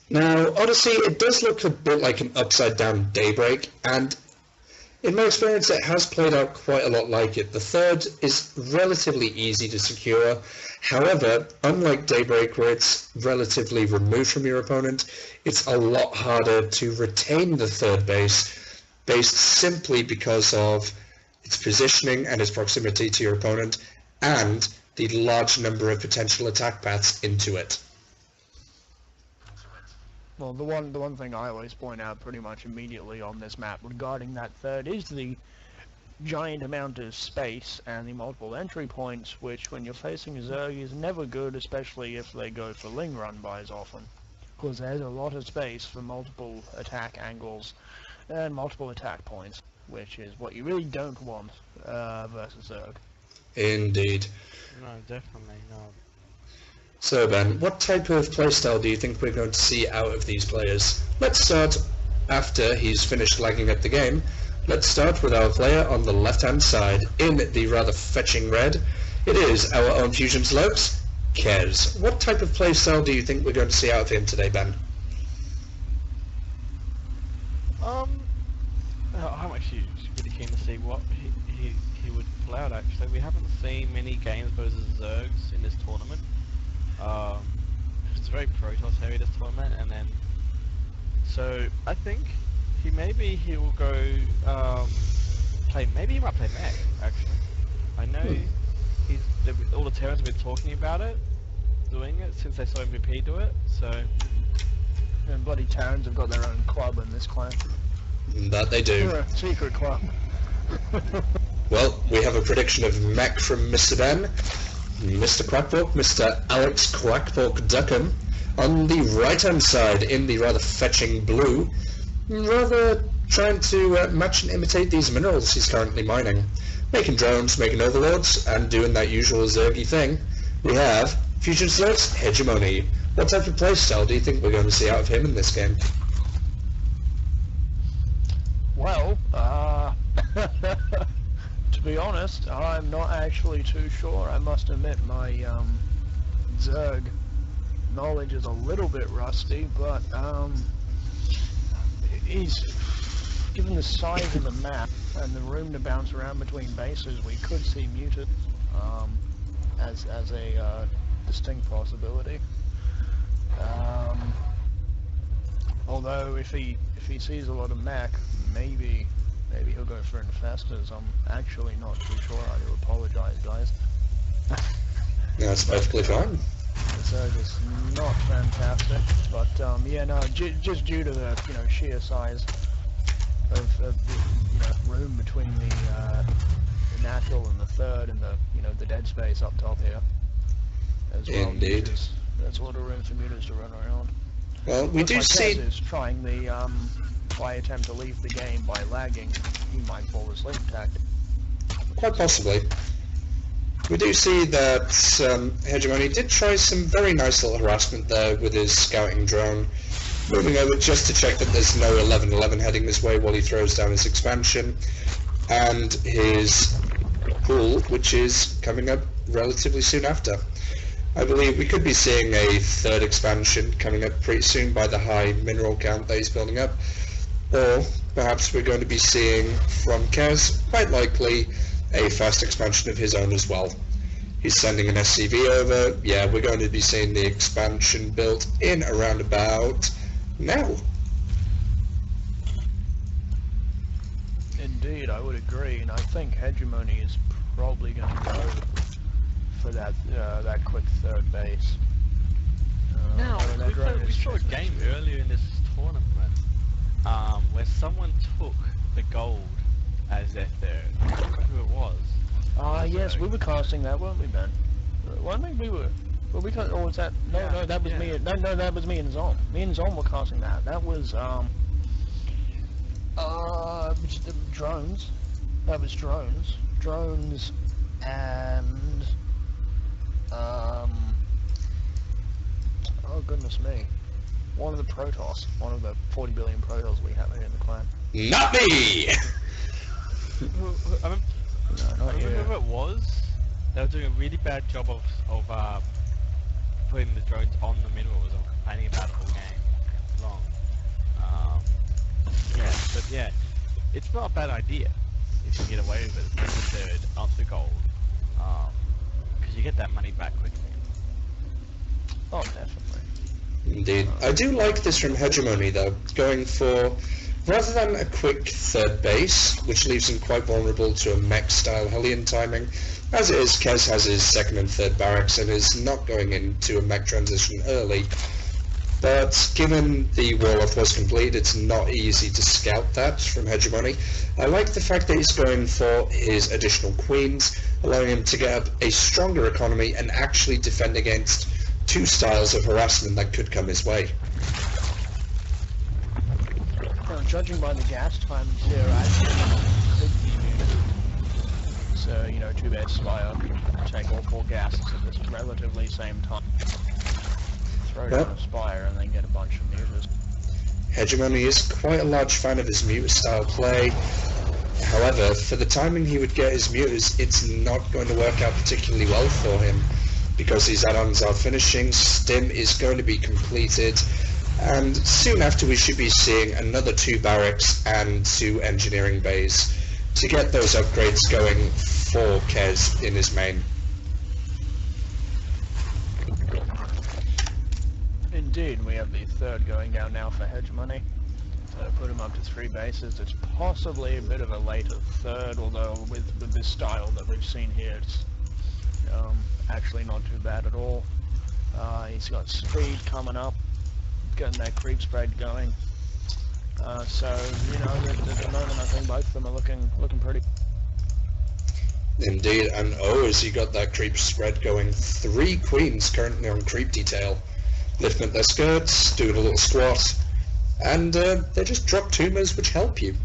Now, Odyssey, it does look a bit like an upside-down Daybreak, and in my experience, it has played out quite a lot like it. The third is relatively easy to secure. However, unlike Daybreak, where it's relatively removed from your opponent, it's a lot harder to retain the third base, based simply because of its positioning and its proximity to your opponent, and the large number of potential attack paths into it. Well, the one thing I always point out pretty much immediately on this map regarding that third is the giant amount of space and the multiple entry points, which when you're facing a Zerg is never good, especially if they go for Ling run buys often, because there's a lot of space for multiple attack angles and multiple attack points, which is what you really don't want versus Zerg. Indeed. No, definitely not. So Ben, what type of playstyle do you think we're going to see out of these players? Let's start after he's finished lagging at the game. Let's start with our player on the left-hand side, in the rather fetching red. It is our own Fusion Slugs, Kezz. What type of playstyle do you think we're going to see out of him today, Ben? I'm actually really keen to see what he would pull out. Actually, we haven't seen many games versus Zergs in this tournament. It's very Protoss heavy this tournament, and then so I think he will go maybe he might play mech actually. I know all the Terrans have been talking about it, doing it since they saw MVP do it. So And bloody Terrans have got their own club in this clan. That they do. They're a secret club. Well, we have a prediction of mech from Mr. Ben, Mr. Quackpork, Mr. Alex Quackpork Duckham, on the right-hand side in the rather fetching blue, rather trying to match and imitate these minerals he's currently mining. Making drones, making overlords, and doing that usual Zergy thing. We have Fusion Slugs, heGEmOni. What type of playstyle do you think we're going to see out of him in this game? Well, to be honest, I'm not actually too sure. I must admit my Zerg knowledge is a little bit rusty, but he's given the size of the map and the room to bounce around between bases, we could see muted as a distinct possibility. Although if he sees a lot of mech, maybe he'll go for infestors. I'm actually not too sure. I do apologize, guys. That's perfectly fine. The Zerg is not fantastic, but yeah, no, just due to the sheer size of the room between the natural and the third, and the dead space up top here as well. Indeed. That's a lot of room for mutas to run around. Well, we do see. Kezz is trying the by attempt to leave the game by lagging. He might fall asleep tactic. Quite possibly. We do see that heGEmOni did try some very nice little harassment there with his scouting drone, moving over just to check that there's no 11-11 heading this way while he throws down his expansion, and his pool, which is coming up relatively soon after. I believe we could be seeing a third expansion coming up pretty soon by the high mineral count that he's building up, or perhaps we're going to be seeing from Kezz, quite likely, a fast expansion of his own as well. He's sending an SCV over. Yeah, we're going to be seeing the expansion built in around about now. Indeed, I would agree, and I think heGEmOni is probably going to go for that quick third base. Now, we saw a game earlier in this tournament where someone took the gold as their third. I don't remember who it was. Yes, we were casting that, weren't we, Ben? Well, I think we were. Well, we can't. Or was that? No, Yeah, no, that was yeah. me. No, that was me and Zom. Me and Zom were casting that. That was drones. That was drones. Drones and oh goodness me, one of the Protoss, one of the 40 billion Protoss we have here in the clan. Not me! I remember who it was. They were doing a really bad job of putting the drones on the minerals and complaining about it all game. long. Yeah, but yeah, it's not a bad idea if you get away with it. Take the third, up the gold, because you get that money back quickly. Oh, definitely. Indeed. I do like this from heGEmOni though, going for, rather than a quick third base, which leaves him quite vulnerable to a mech-style Hellion timing, as it is, Kezz has his second and third barracks and is not going into a mech transition early. But given the Warlock was complete, it's not easy to scout that from heGEmOni. I like the fact that he's going for his additional queens, allowing him to get up a stronger economy and actually defend against two styles of harassment that could come his way. Well, judging by the gas times here, actually could be muted. So, you know, 2-base Spire, take all 4 gases at this relatively same time. Throw down a Spire and then get a bunch of muters. heGEmOni is quite a large fan of his muter style play. However, for the timing he would get his muters, it's not going to work out particularly well for him, because these add-ons are finishing, Stim is going to be completed, and soon after we should be seeing another 2 barracks and 2 engineering bays to get those upgrades going for Kezz in his main. Indeed, we have the third going down now for heGEmOni. So put him up to 3 bases. It's possibly a bit of a later third, although with this style that we've seen here, it's actually not too bad at all. He's got speed coming up, getting that creep spread going. So, you know, at the moment I think both of them are looking pretty. Indeed, and oh, has he got that creep spread going. 3 queens currently on creep detail. Lifting up their skirts, doing a little squat, and they just drop tumors which help you.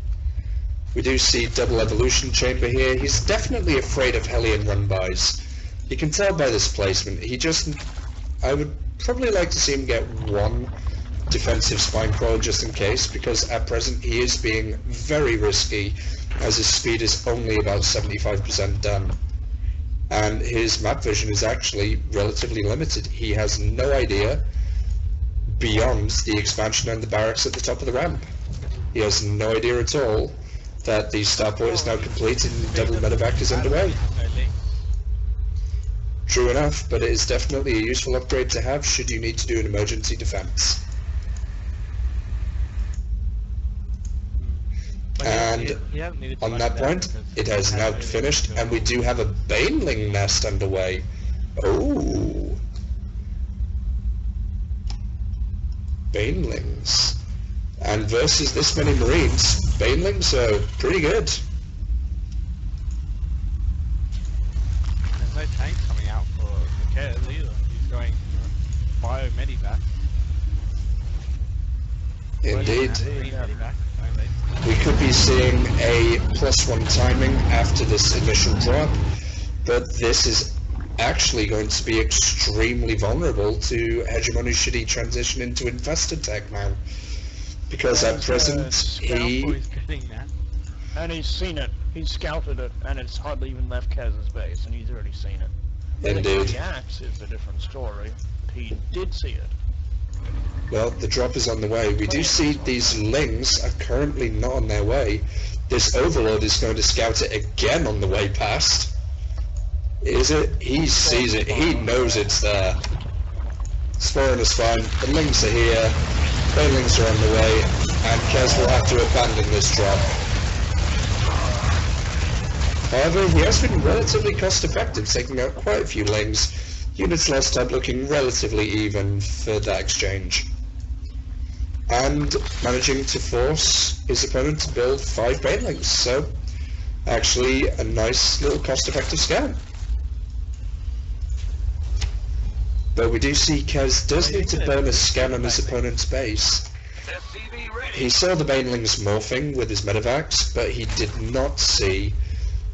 We do see double evolution chamber here. He's definitely afraid of Hellion run-bys. You can tell by this placement, I would probably like to see him get 1 defensive spine crawl just in case, because at present he is being very risky as his speed is only about 75% done. And his map vision is actually relatively limited. He has no idea beyond the expansion and the barracks at the top of the ramp. He has no idea at all that the starport is now complete and double medevac is underway. True enough, but it is definitely a useful upgrade to have should you need to do an emergency defense. And on that point, it has now finished, and we do have a Baneling nest underway. Oh, Banelings. And versus this many Marines, Banelings are pretty good. There's no tank coming out for Kezz either. He's going bio medivac. Indeed. We could be seeing a +1 timing after this initial drop, but this is actually going to be extremely vulnerable to heGEmOni should he transition into infested tech now. Because at present, And he's seen it. He's scouted it, and it's hardly even left Kezz's base, and he's already seen it. Indeed. The axe is a different story. He did see it. Well, the drop is on the way. We do see these Lings are currently not on their way. This Overlord is going to scout it again on the way past. Is it? He sees it. He knows it's there. Spoiling is fine. The Lings are here. Banelings are on the way. And Kezz will have to abandon this drop. However, he has been relatively cost effective, taking out quite a few Lings. Units lost up looking relatively even for that exchange. And managing to force his opponent to build 5 Banelings, so actually a nice little cost-effective scout. But we do see Kezz does need to burn a scan on his opponent's base. He saw the Banelings morphing with his medevacs, but he did not see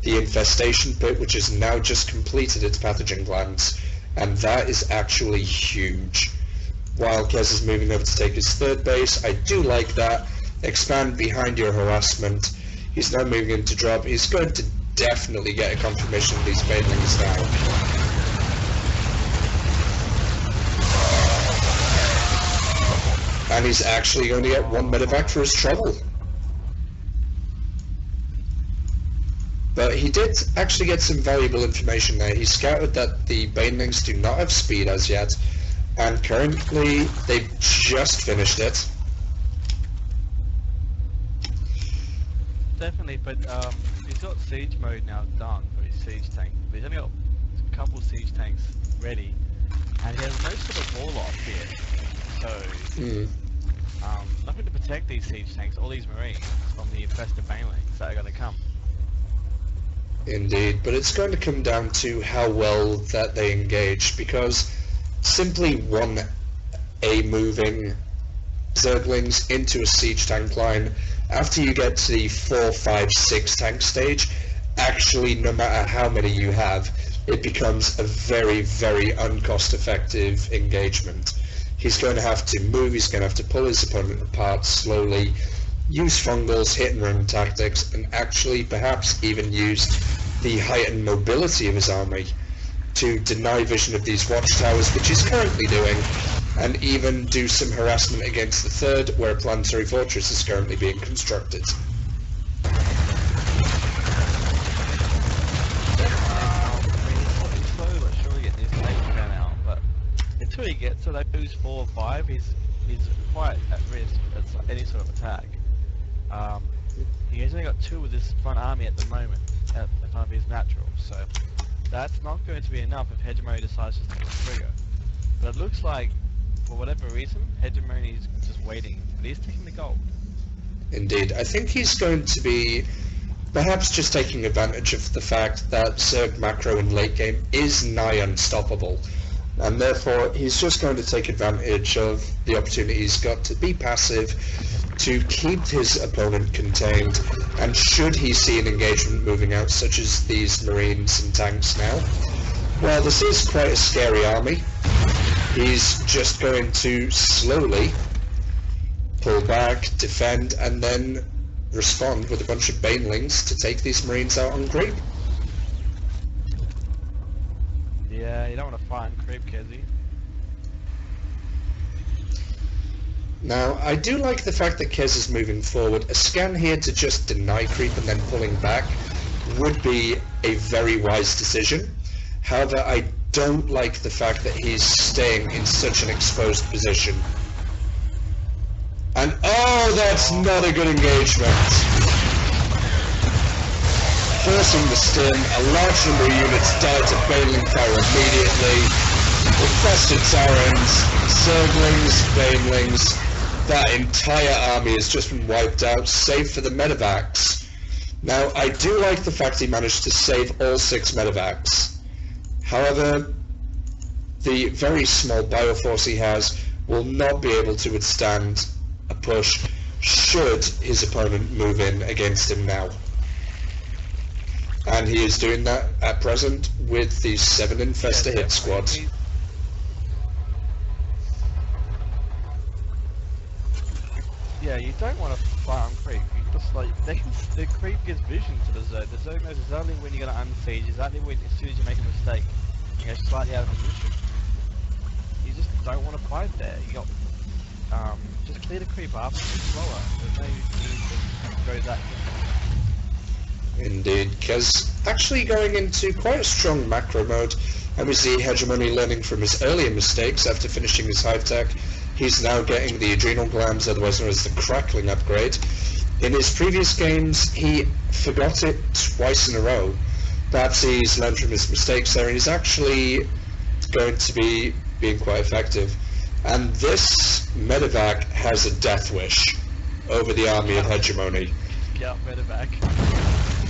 the infestation pit, which has now just completed its pathogen glands. And that is actually huge. While Kezz is moving over to take his 3rd base, I do like that. Expand behind your harassment. He's now moving into drop. He's going to definitely get a confirmation of these Banelings now. And he's actually going to get one medevac for his trouble. But he did actually get some valuable information there. He scouted that the banelings do not have speed as yet, and currently they've just finished it. Definitely, but he's got siege mode now done for his siege tank. But he's only got a couple siege tanks ready, and he has no sort of wall off here. So, nothing to protect these siege tanks, all these marines, from the infested banelings that are going to come. Indeed, but it's going to come down to how well that they engage, because simply one moving Zerglings into a siege tank line after you get to the 4, 5, 6 tank stage, actually no matter how many you have, it becomes a very, very uncost-effective engagement. He's going to have to move, he's going to have to pull his opponent apart slowly, use fungals, hit and run tactics, and actually perhaps even use the heightened mobility of his army to deny vision of these watchtowers, which he's currently doing, and even do some harassment against the third, where a planetary fortress is currently being constructed. Slowly but surely getting his tanks down out, but until he gets to those 4 or 5, he's quite at risk of any sort of attack. He's only got 2 with this front army at the moment, at the time of his natural, so that's not going to be enough if heGEmOni decides to take the trigger. But it looks like, for whatever reason, heGEmOni is just waiting, but he's taking the gold. Indeed, I think he's going to be perhaps just taking advantage of the fact that Zerg macro in late game is nigh unstoppable, and therefore he's just going to take advantage of the opportunity he's got to be passive, to keep his opponent contained, and should he see an engagement moving out, such as these marines and tanks now, well, this is quite a scary army. He's just going to slowly pull back, defend, and then respond with a bunch of banelings to take these marines out on creep. Yeah, you don't want to fight on creep, Kezzy. Now, I do like the fact that Kezz is moving forward. A scan here to just deny creep and then pulling back would be a very wise decision. However, I don't like the fact that he's staying in such an exposed position. And oh, that's not a good engagement. Forcing the stim, a large number of units die to baneling fire immediately. Infested Terrans, Zerglings, banelings. That entire army has just been wiped out, save for the medevacs. Now, I do like the fact he managed to save all 6 medevacs. However, the very small bioforce he has will not be able to withstand a push should his opponent move in against him now. And he is doing that at present with the 7 Infestor hit squad. Yeah, you don't want to fight on creep. You just like the creep gives vision to the Zerg. The Zerg knows exactly when you're going to unsiege, exactly when as soon as you make a mistake, you go slightly out of position. You just don't want to fight there. You got just clear the creep up, slower. There's no need to go that quick. Indeed, Kezz actually going into quite a strong macro mode, and we see heGEmOni learning from his earlier mistakes after finishing his hive tech. He's now getting the adrenal glands, otherwise known as the crackling upgrade. In his previous games, he forgot it twice in a row. Perhaps he's learned from his mistakes there, and he's actually going to be being quite effective. And this medevac has a death wish over the army of heGEmOni. Yeah, medevac.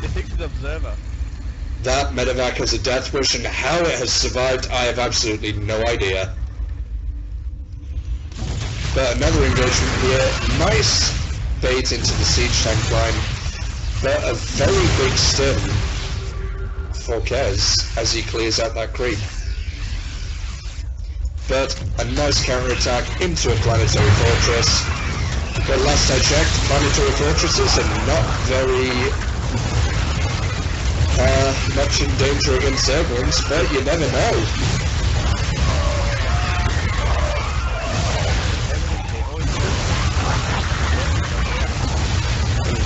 It thinks an observer. That medevac has a death wish, and how it has survived, I have absolutely no idea. But another engagement here, nice bait into the siege tank line, but a very big stim for Kezz as he clears out that creep. But a nice counterattack into a planetary fortress. But last I checked, planetary fortresses are not very much in danger against Zerglings, but you never know.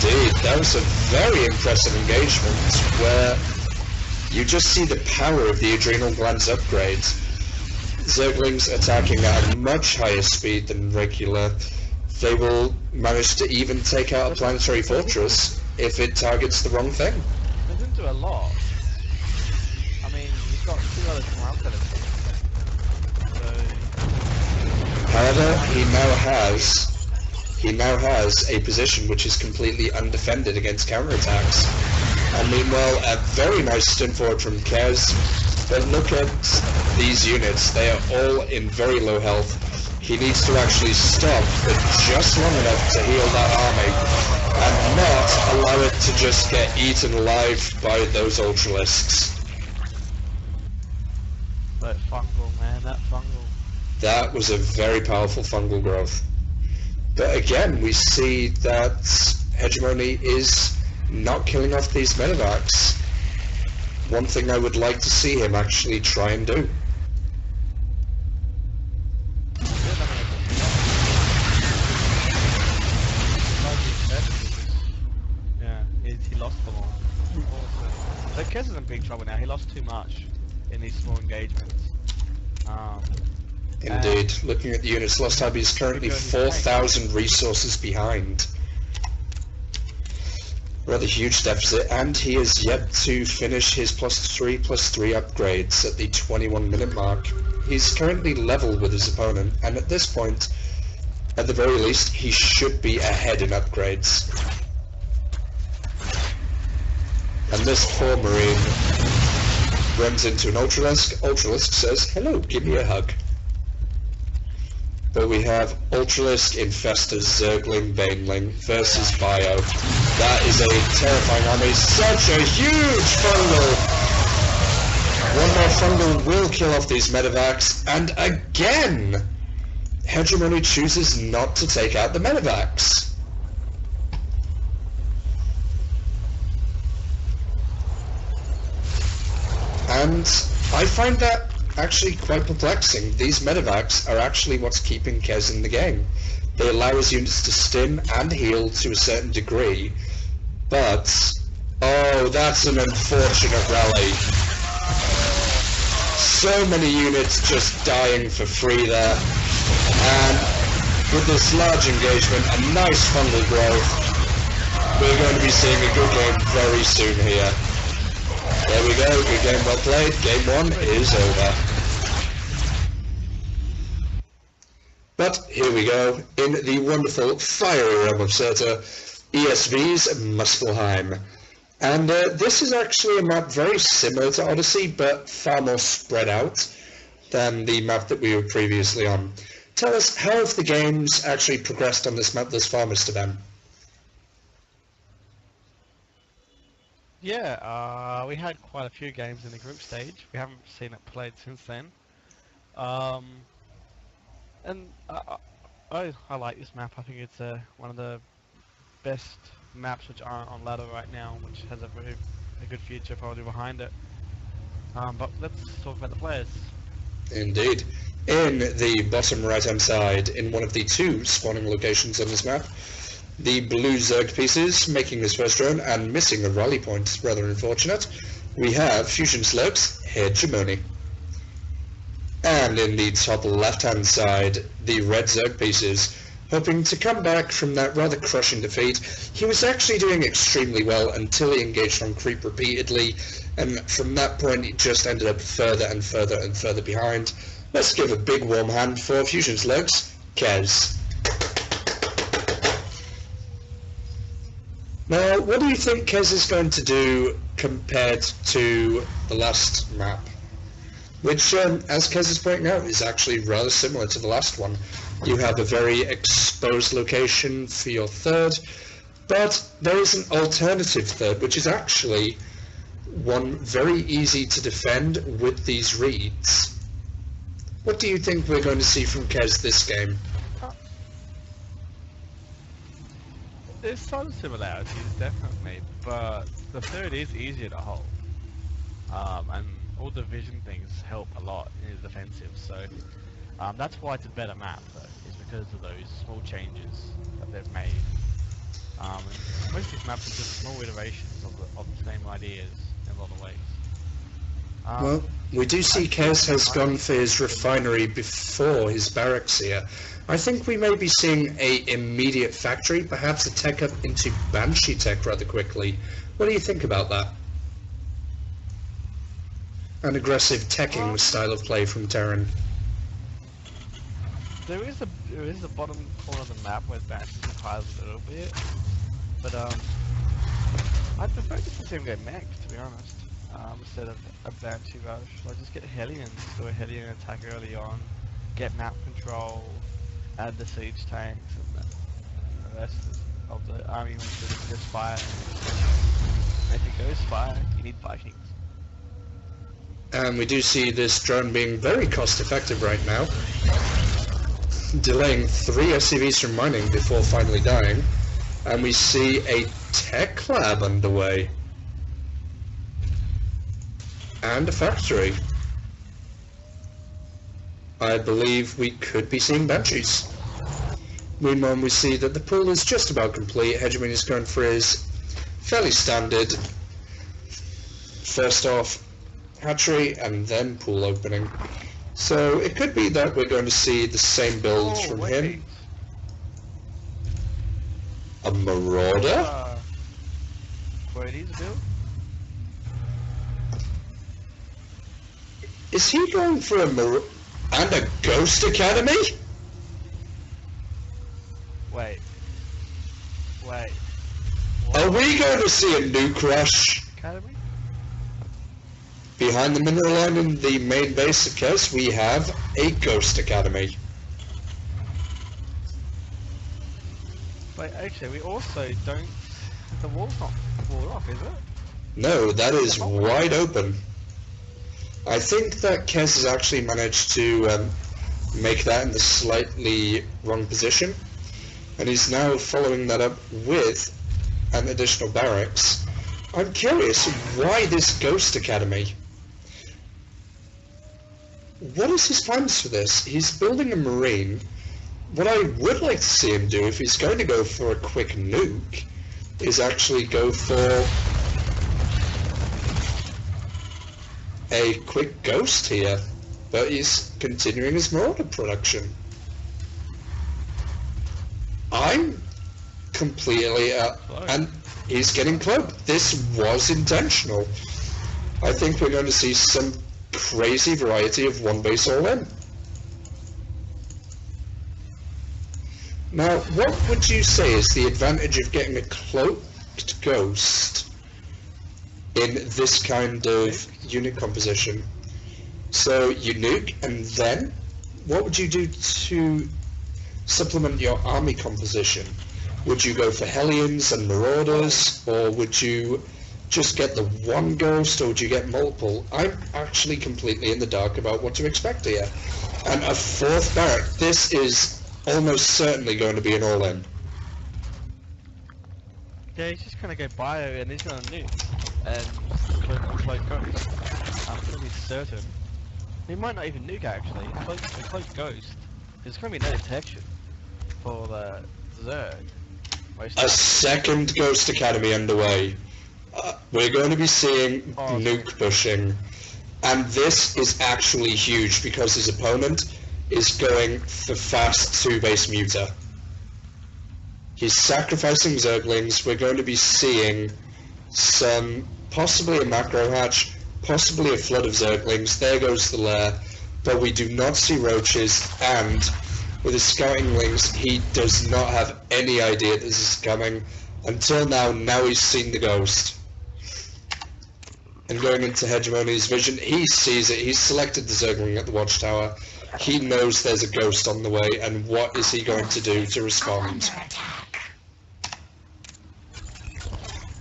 Indeed, that was a very impressive engagement where you just see the power of the adrenal glands upgrades. Zerglings attacking at a much higher speed than regular. They will manage to even take out a planetary fortress if it targets the wrong thing. They didn't do a lot. I mean, you've got 2 others from outside of it. So... However, he now has a position which is completely undefended against counterattacks. And meanwhile, a very nice stun forward from Kezz. But look at these units, they are all in very low health. He needs to actually stop for just long enough to heal that army, and not allow it to just get eaten alive by those Ultralisks. That fungal, man, that fungal. That was a very powerful fungal growth. But again, we see that heGEmOni is not killing off these medevacs. One thing I would like to see him actually try and do. Yeah, he lost them all. But Kezz is in big trouble now. He lost too much in these small engagements. Indeed, looking at the units lost, Abby is currently 4,000 resources behind. Rather huge deficit, and he is yet to finish his +3/+3 upgrades at the 21-minute mark. He's currently level with his opponent, and at this point, at the very least, he should be ahead in upgrades. And this poor Marine runs into an Ultralisk. Ultralisk says, "Hello, give me a hug." But we have Ultralisk, Infestor, Zergling, Baneling versus Bio. That is a terrifying army. Such a huge fungal! One more fungal will kill off these medevacs, and again, heGEmOni chooses not to take out the medevacs. And I find that actually quite perplexing. These medevacs are actually what's keeping Kezz in the game. They allow his units to stim and heal to a certain degree, but... oh, that's an unfortunate rally. So many units just dying for free there, and with this large engagement, a nice fungal growth, we're going to be seeing a good game very soon here. There we go, good game well played, game 1 is over. But here we go, in the wonderful fiery realm of Surta, ESV's Muspelheim. And this is actually a map very similar to Odyssey, but far more spread out than the map that we were previously on. Tell us, how have the games actually progressed on this map thus far, Mr. Ben? Yeah, we had quite a few games in the group stage. We haven't seen it played since then. And I like this map. I think it's one of the best maps which aren't on ladder right now, which has a good future probably behind it. But let's talk about the players. Indeed. In the bottom right hand side, in one of the 2 spawning locations on this map, the blue Zerg pieces making his first run and missing a rally point, rather unfortunate. We have Fusion Slugs, heGEmOni. And in the top left hand side, the red Zerg pieces, hoping to come back from that rather crushing defeat. He was actually doing extremely well until he engaged on creep repeatedly, and from that point he just ended up further and further and further behind. Let's give a big warm hand for Fusion Slugs, Kezz. Now, what do you think Kezz is going to do compared to the last map? Which, as Kezz is pointing out, is actually rather similar to the last one. You have a very exposed location for your third, but there is an alternative third, which is actually one very easy to defend with these reeds. What do you think we're going to see from Kezz this game? There's some similarities, definitely, but the third is easier to hold. And all the vision things help a lot in the defensive, so that's why it's a better map, though, is because of those small changes that they've made. Most of these maps are just small iterations of the same ideas in a lot of ways. Well, we do see Kezz has gone for his refinery before his barracks here. I think we may be seeing a immediate factory, perhaps a tech up into Banshee tech rather quickly. What do you think about that? An aggressive teching style of play from Terran. There is the bottom corner of the map where Banshee hides a little bit, but I'd prefer just to see him go mech, to be honest, instead of a Banshee rush. Like just get Hellions, do a Hellion attack early on, get map control, add the siege tanks, and the rest of the army wants to just fire. And if it goes fire, you need Vikings. And we do see this drone being very cost effective right now, delaying 3 SCVs from mining before finally dying, and we see a tech lab underway and a factory. I believe we could be seeing Banshees. Meanwhile, we see that the pool is just about complete. heGEmOni is going for his fairly standard first off hatchery and then pool opening. So it could be that we're going to see the same build from him. A Marauder? Wait, he's a build? Is he going for a Marauder and a Ghost Academy? Wait. What? Are we going to see a nuke rush? Academy? Behind the mineral line in the main base of Kezz, we have a Ghost Academy. But actually, we also don't... The wall's not walled off, is it? No, that is wide open. I think that Kezz has actually managed to make that in the slightly wrong position. And he's now following that up with an additional barracks. I'm curious, why this Ghost Academy? What is his plans for this? He's building a marine. What I would like to see him do, if he's going to go for a quick nuke, is actually go for a quick ghost here. But he's continuing his Marauder production. I'm completely... and he's getting cloaked. This was intentional. I think we're going to see some crazy variety of one base all in. Now, what would you say is the advantage of getting a cloaked ghost in this kind of unit composition? So you nuke, and then what would you do to supplement your army composition? Would you go for Hellions and Marauders, or would you just get the one ghost, or would you get multiple? I'm actually completely in the dark about what to expect here. And a 4th barrack, this is almost certainly going to be an all-in. Yeah, he's just gonna go bio and he's gonna nuke and cloak ghost. I'm pretty certain. He might not even nuke actually. Cloak ghost. There's gonna be no detection for the Zerg. A second Ghost Academy underway. We're going to be seeing nuke pushing, and this is actually huge because his opponent is going for fast 2-base muta. He's sacrificing Zerglings. We're going to be seeing some, possibly a macro hatch, possibly a flood of Zerglings. There goes the lair, but we do not see roaches, and with his scouting wings, he does not have any idea this is coming. Until now he's seen the ghost. And going into heGEmOni's vision, he sees it. He's selected the Zergling at the watchtower. He knows there's a ghost on the way, and what is he going to do to respond?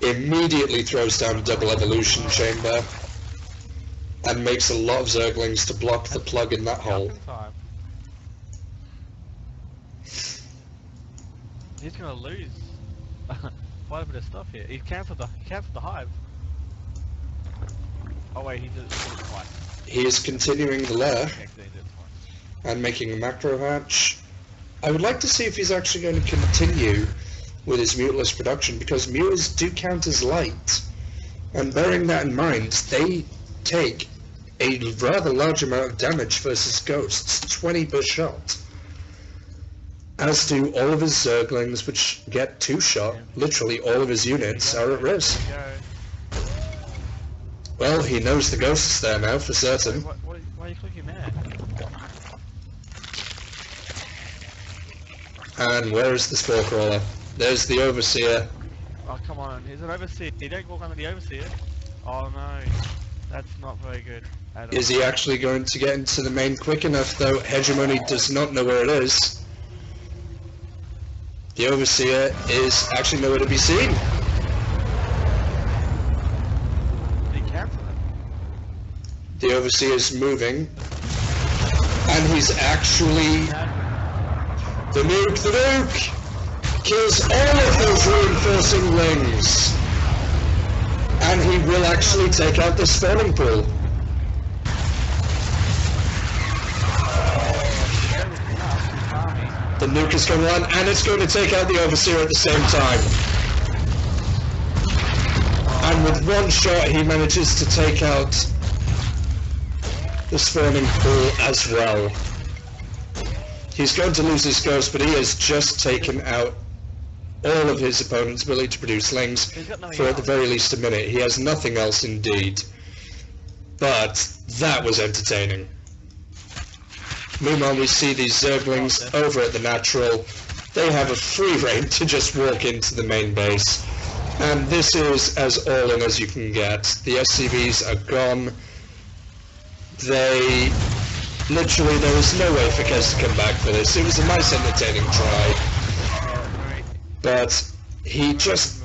Immediately throws down a double evolution chamber and makes a lot of Zerglings to block the plug in that hole. He's gonna lose quite a bit of stuff here. He cancelled the hive. Oh wait, he did it twice. He is continuing the lair and making a macro hatch. I would like to see if he's actually going to continue with his muteless production, because muters do count as light. And bearing that in mind, they take a rather large amount of damage versus ghosts, 20 per shot. As do all of his Zerglings, which get 2 shot. Literally all of his units are at risk. Well, he knows the ghost is there now, for certain. Why are you clicking there? And where is the Spore Crawler? There's the Overseer. Oh, come on, he's an Overseer. You don't walk under the Overseer. Oh no, that's not very good at all. Is he actually going to get into the main quick enough, though? heGEmOni does not know where it is. The Overseer is actually nowhere to be seen. The Overseer is moving, and he's actually... The nuke! Kills all of those reinforcing wings! And he will actually take out the spawning pool. The nuke is going to run, and it's going to take out the Overseer at the same time. And with one shot he manages to take out the spawning pool as well. He's going to lose his ghost, but he has just taken out all of his opponent's ability to produce slings for at the very least a minute. He has nothing else indeed. But that was entertaining. Meanwhile, we see these Zerglings over at the natural. They have a free rein to just walk into the main base. And this is as all-in as you can get. The SCVs are gone. Literally, there was no way for Kezz to come back for this. It was a nice, entertaining try. But he just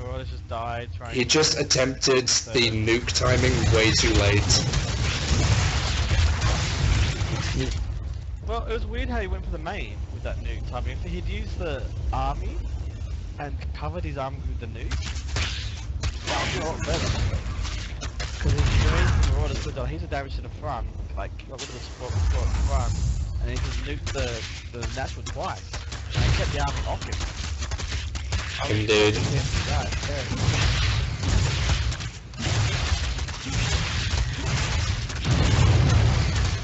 attempted the nuke timing way too late. Well, it was weird how he went for the main with that nuke timing. If he'd used the army and covered his army with the nuke, that would be a lot better. Because he's a damage to the front, like got rid of the support at the front, and he just nuked the natural twice, and he kept the army off him. Indeed.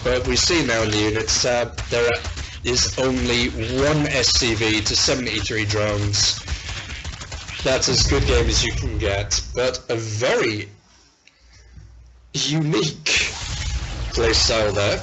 But we see now in the units tab, there is only 1 SCV to 73 drones. That's as good game as you can get, but a very unique playstyle there.